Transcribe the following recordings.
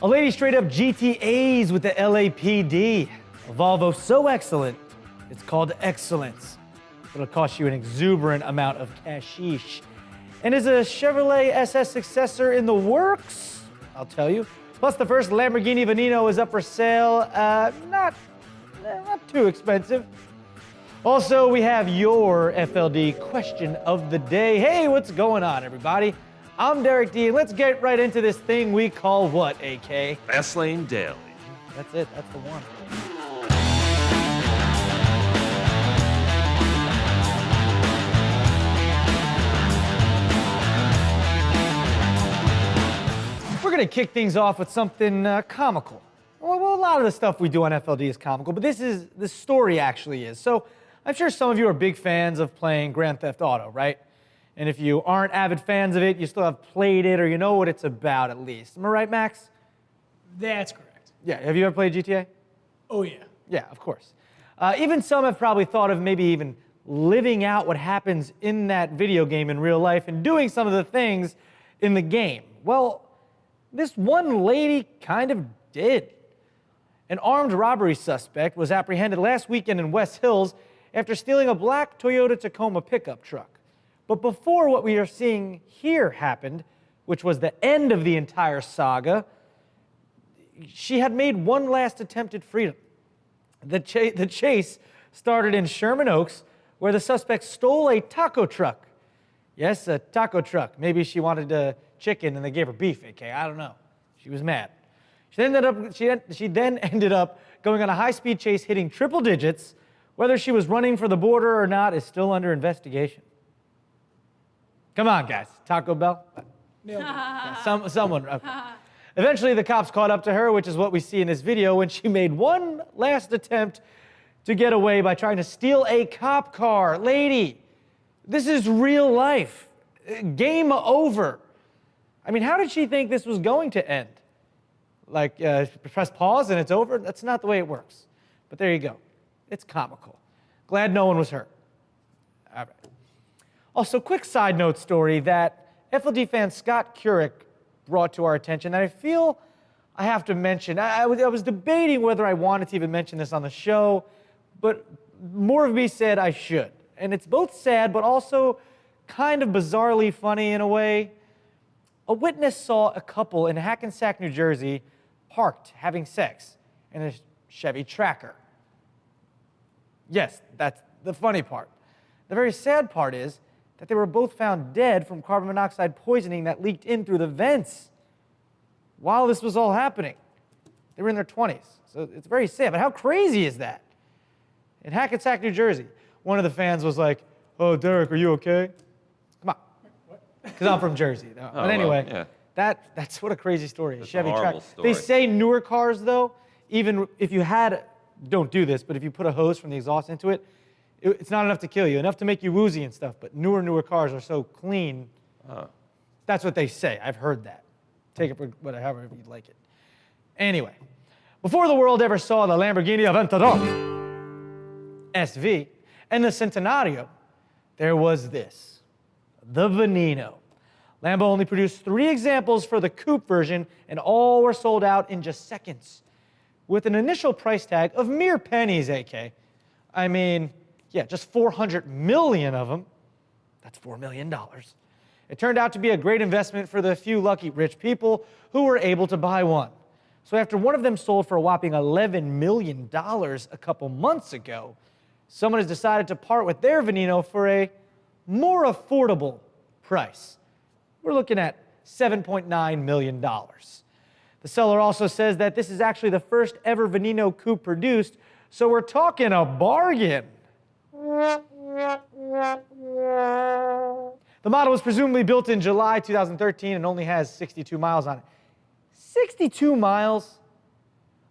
A lady straight up GTAs with the LAPD. A Volvo so excellent, it's called excellence. It'll cost you an exuberant amount of cashish. And is a Chevrolet SS Successor in the works? I'll tell you. Plus, the first Lamborghini Veneno is up for sale. Not too expensive. Also, we have your FLD question of the day. Hey, what's going on, everybody? I'm Derek D, and let's get right into this thing we call what, AK? Fast Lane Daily. That's it, that's the one. We're gonna kick things off with something comical. Well, a lot of the stuff we do on FLD is comical, but this story actually is. So I'm sure some of you are big fans of playing Grand Theft Auto, right? And if you aren't avid fans of it, you still have played it or you know what it's about at least. Am I right, Max? That's correct. Yeah, have you ever played GTA? Oh, yeah. Yeah, of course. Even some have probably thought of maybe even living out what happens in that video game in real life and doing some of the things in the game. Well, this one lady kind of did. An armed robbery suspect was apprehended last weekend in West Hills after stealing a black Toyota Tacoma pickup truck. But before what we are seeing here happened, which was the end of the entire saga, she had made one last attempt at freedom. The chase started in Sherman Oaks, where the suspect stole a taco truck. Yes, a taco truck. Maybe she wanted chicken and they gave her beef, AK. I don't know. She was mad. She then ended up going on a high-speed chase, hitting triple digits. Whether she was running for the border or not is still under investigation. Come on, guys. Taco Bell? Yeah, someone. Okay. Eventually, the cops caught up to her, which is what we see in this video, when she made one last attempt to get away by trying to steal a cop car. Lady, this is real life. Game over. I mean, how did she think this was going to end? Like, press pause and it's over? That's not the way it works. But there you go. It's comical. Glad no one was hurt. All right. Also, quick side note story that FLD fan Scott Curick brought to our attention that I feel I have to mention. I was debating whether I wanted to even mention this on the show, but more of me said I should. And it's both sad, but also kind of bizarrely funny in a way. A witness saw a couple in Hackensack, New Jersey, parked having sex in a Chevy Tracker. Yes, that's the funny part. The very sad part is that they were both found dead from carbon monoxide poisoning that leaked in through the vents while this was all happening. They were in their 20s, so it's very sad. But how crazy is that? In Hackensack, New Jersey, one of the fans was like, "Oh, Derek, are you okay?" Come on. Because I'm from Jersey. No. But anyway, well, yeah. that's what a crazy story. That's Chevy a horrible Tracker. story. They say newer cars, though, even if you had, don't do this, but if you put a hose from the exhaust into it, it's not enough to kill you, enough to make you woozy and stuff, but newer cars are so clean. That's what they say. I've heard that. Take it for whatever you'd like it. Anyway, before the world ever saw the Lamborghini Aventador SV and the Centenario, there was this, the Veneno. Lambo only produced 3 examples for the coupe version, and all were sold out in just seconds, with an initial price tag of mere pennies, AK. I mean, yeah, just 400 million of them. That's $4 million. It turned out to be a great investment for the few lucky rich people who were able to buy one. So after one of them sold for a whopping $11 million a couple months ago, someone has decided to part with their Veneno for a more affordable price. We're looking at $7.9 million. The seller also says that this is actually the first ever Veneno coupe produced, so we're talking a bargain. The model was presumably built in July 2013 and only has 62 miles on it. 62 miles?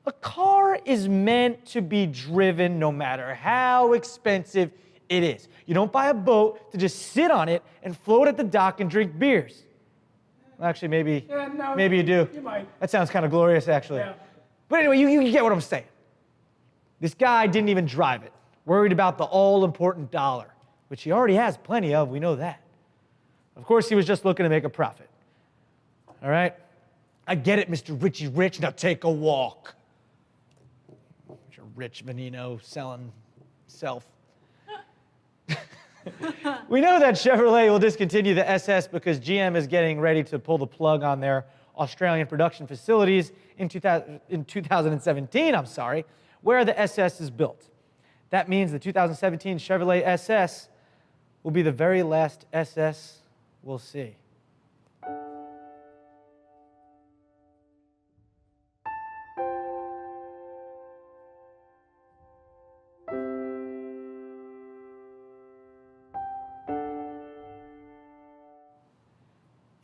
A car is meant to be driven no matter how expensive it is. You don't buy a boat to just sit on it and float at the dock and drink beers. Well, actually, maybe you do. You might. That sounds kind of glorious, actually. Yeah. But anyway, you get what I'm saying. This guy didn't even drive it. Worried about the all-important dollar, which he already has plenty of, we know that. Of course, he was just looking to make a profit. All right? I get it, Mr. Richie Rich, now take a walk. Mr. Rich Veneno selling self. We know that Chevrolet will discontinue the SS because GM is getting ready to pull the plug on their Australian production facilities in 2017, where the SS is built. That means the 2017 Chevrolet SS will be the very last SS we'll see.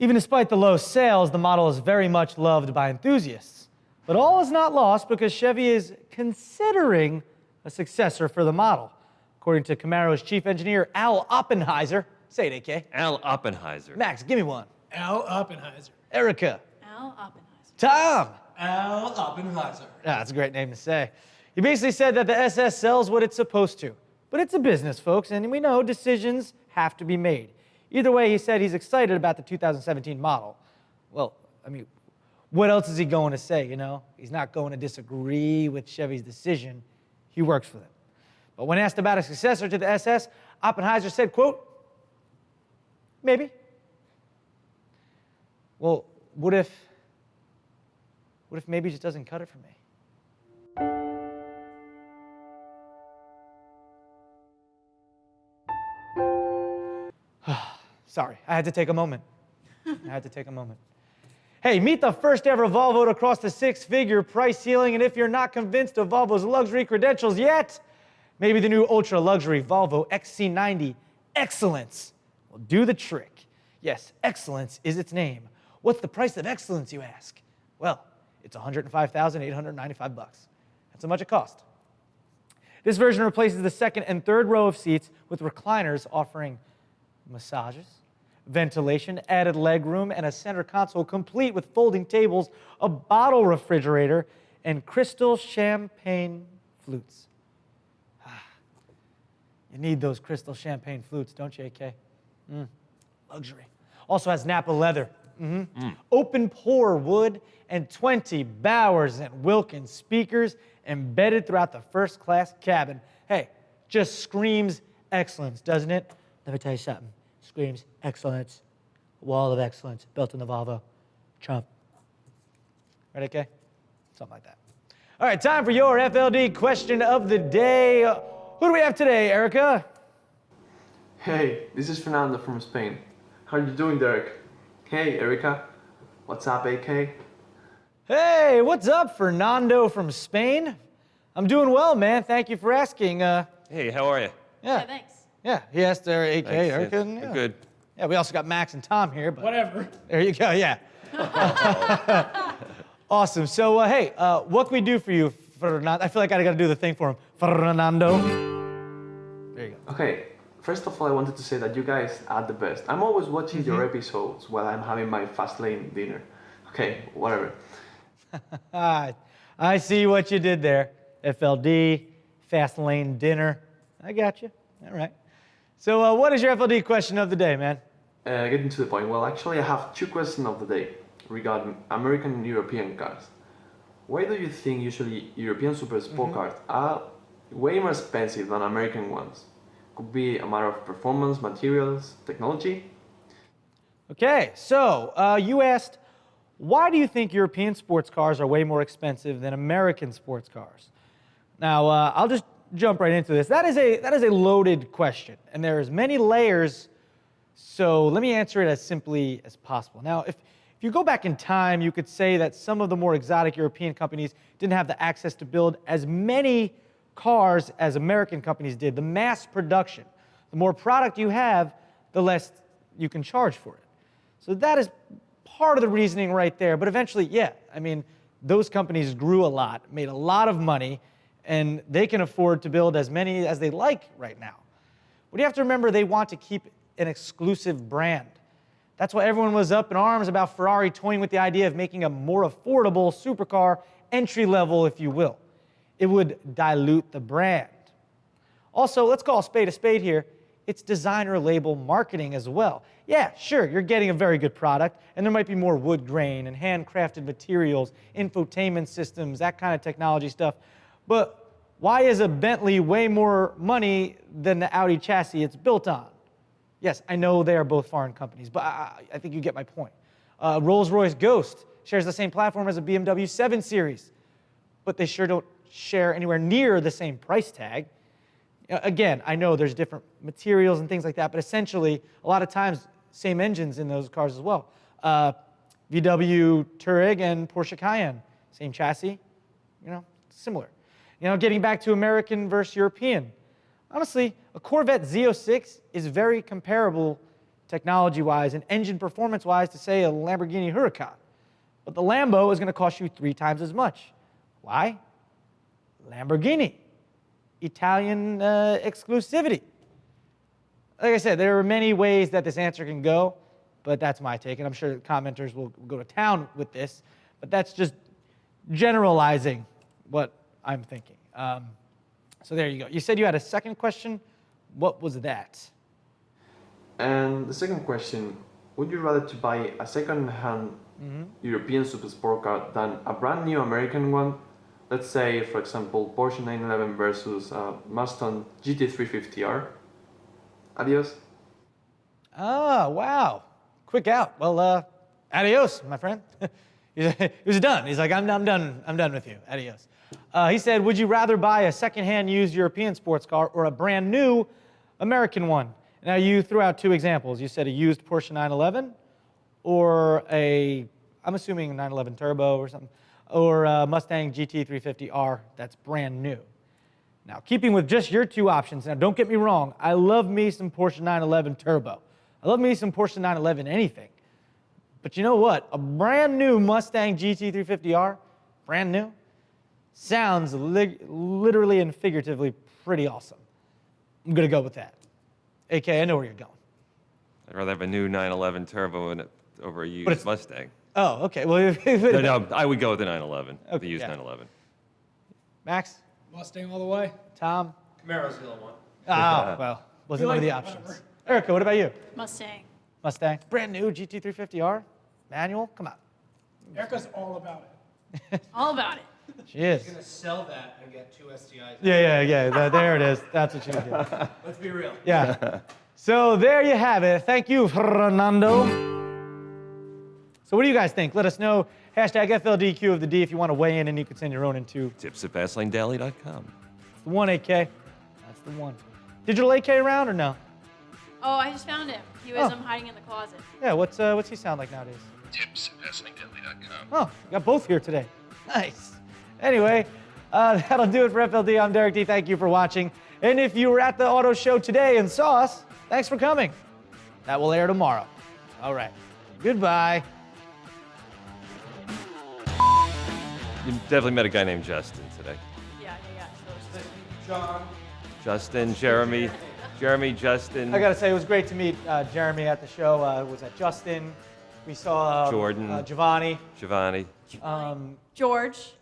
Even despite the low sales, the model is very much loved by enthusiasts. But all is not lost because Chevy is considering a successor for the model. According to Camaro's chief engineer, Al Oppenheiser. Say it, AK. Al Oppenheiser. Max, give me one. Al Oppenheiser. Erica. Al Oppenheiser. Tom. Al Oppenheiser. That's a great name to say. He basically said that the SS sells what it's supposed to. But it's a business, folks, and we know decisions have to be made. Either way, he said he's excited about the 2017 model. Well, I mean, what else is he going to say, you know? He's not going to disagree with Chevy's decision. He works for them. But when asked about a successor to the SS, Oppenheiser said, quote, maybe. Well, what if maybe just doesn't cut it for me? Sorry, I had to take a moment. Hey, meet the first ever Volvo to cross the six-figure price ceiling, and if you're not convinced of Volvo's luxury credentials yet, maybe the new ultra-luxury Volvo XC90 Excellence will do the trick. Yes, Excellence is its name. What's the price of excellence, you ask? Well, it's $105,895. That's how much it costs. This version replaces the second and third row of seats with recliners offering massages, ventilation, added leg room, and a center console complete with folding tables, a bottle refrigerator, and crystal champagne flutes. You need those crystal champagne flutes, don't you, AK? Luxury. Also has Napa leather, open pore wood, and 20 Bowers and Wilkins speakers embedded throughout the first class cabin. Hey, just screams excellence, doesn't it? Let me tell you something. Screams excellence. Wall of excellence built in the Volvo. Trump. Right, AK? Something like that. All right, time for your FLD question of the day. Who do we have today, Erica? Hey, this is Fernando from Spain. How are you doing, Derek? Hey, Erica. What's up, AK? Hey, what's up, Fernando from Spain? I'm doing well, man. Thank you for asking. Hey, how are you? Yeah. Yeah, thanks. Yeah, he asked AK, Thanks, Erica. yeah. and, We're good. Yeah, we also got Max and Tom here, but Whatever. there you go, yeah. Awesome. So, hey, what can we do for you, Fernando? I feel like I got to do the thing for him. Fernando. There you go. Okay, first of all, I wanted to say that you guys are the best. I'm always watching your episodes while I'm having my fast lane dinner. Okay, whatever. I see what you did there. FLD, fast lane dinner. I got you. All right. So what is your FLD question of the day, man? Getting to the point. Well, actually, I have two questions of the day regarding American and European cars. Why do you think usually European super sport cars are way more expensive than American ones? Could be a matter of performance, materials, technology? Okay, so you asked, why do you think European sports cars are way more expensive than American sports cars? Now, I'll just jump right into this. That is a loaded question, and there's many layers, so let me answer it as simply as possible. Now, if you go back in time, you could say that some of the more exotic European companies didn't have the access to build as many cars as American companies did. The mass production, the more product you have, the less you can charge for it. So that is part of the reasoning right there. But eventually, yeah, I mean, those companies grew a lot, made a lot of money, and they can afford to build as many as they like right now. But you have to remember, they want to keep an exclusive brand. That's why everyone was up in arms about Ferrari toying with the idea of making a more affordable supercar, entry level, if you will. It would dilute the brand. Also, let's call a spade here. it's designer label marketing as well. Yeah, sure, you're getting a very good product, and there might be more wood grain and handcrafted materials, infotainment systems, that kind of technology stuff. But why is a Bentley way more money than the Audi chassis it's built on? Yes, I know they are both foreign companies, but I think you get my point. Rolls-Royce Ghost shares the same platform as a BMW 7 Series, but they sure don't share anywhere near the same price tag. Again, I know there's different materials and things like that, but essentially, a lot of times, same engines in those cars as well. VW Touareg and Porsche Cayenne, same chassis, similar. Getting back to American versus European. Honestly, a Corvette Z06 is very comparable technology-wise and engine performance-wise to, say, a Lamborghini Huracan. But the Lambo is going to cost you 3 times as much. Why? Lamborghini. Italian exclusivity. Like I said, there are many ways that this answer can go, but that's my take, and I'm sure commenters will go to town with this, but that's just generalizing what I'm thinking. So there you go. You said you had a second question. What was that? And the second question, would you rather to buy a second-hand European super sport car than a brand new American one? Let's say, for example, Porsche 911 versus Mustang GT350R. Adios. Oh, wow. Quick out. Well, adios, my friend. He was done. He's like, I'm done with you. Adios. He said, would you rather buy a second-hand used European sports car or a brand new American one? Now, you threw out 2 examples. You said a used Porsche 911 or I'm assuming a 911 Turbo or something, or a Mustang GT350R that's brand new. Now, keeping with just your 2 options, now don't get me wrong, I love me some Porsche 911 Turbo. I love me some Porsche 911 anything. But you know what? A brand new Mustang GT350R, brand new, sounds literally and figuratively pretty awesome. I'm going to go with that. AK, I know where you're going. I'd rather have a new 911 Turbo over a used Mustang. Oh, okay. Well, No, I would go with the 911, Okay, the used yeah. 911. Max? Mustang all the way. Tom? Camaro's the other one. Oh, well, wasn't one of the options. Whatever. Erica, what about you? Mustang. Mustang? Brand new GT350R? Manual? Come on. Erica's all about it. All about it. She is. She's gonna sell that and get 2 STIs. Yeah. There it is. That's what she would do. Let's be real. Yeah. So there you have it. Thank you, Fernando. So what do you guys think? Let us know. Hashtag FLDQ of the D if you want to weigh in, and you can send your own in too. Tips@fastlanedaily.com. It's the one, AK. That's the one. Digital AK around or no? Oh, I just found him. He was hiding in the closet. Yeah, what's he sound like nowadays? Tips@fastlanedaily.com. Oh, we got both here today. Nice. Anyway, that'll do it for FLD. I'm Derek D. Thank you for watching. And if you were at the auto show today and saw us, thanks for coming. That will air tomorrow. All right. Goodbye. You definitely met a guy named Justin today. Yeah. So John. Justin, Jeremy, Justin. I got to say, it was great to meet Jeremy at the show. Was that Justin? We saw Jordan. Giovanni. George.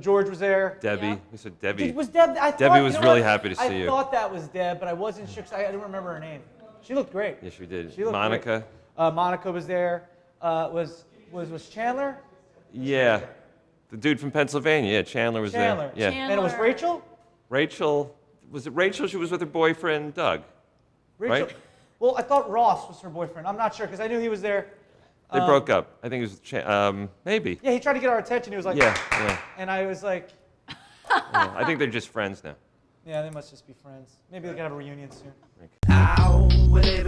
George was there. Debbie. Yeah. We said Debbie. Was Deb? I thought, Debbie was you know really what? happy to see you. I thought that was Deb, but I wasn't sure 'cause I didn't remember her name. She looked great. Yes, we did. She looked Monica. great. Monica was there. Was Chandler? Yeah. The dude from Pennsylvania. Yeah, Chandler was Chandler. there. Yeah. Chandler. And it was Rachel? Rachel. Was it Rachel? She was with her boyfriend, Doug. Rachel. Right? Well, I thought Ross was her boyfriend. I'm not sure because I knew he was there. They broke up. I think it was maybe. Yeah, he tried to get our attention. He was like, Yeah. and I was like, Yeah. I think they're just friends now. yeah, they must just be friends. Maybe they can have a reunion soon. Ow, whatever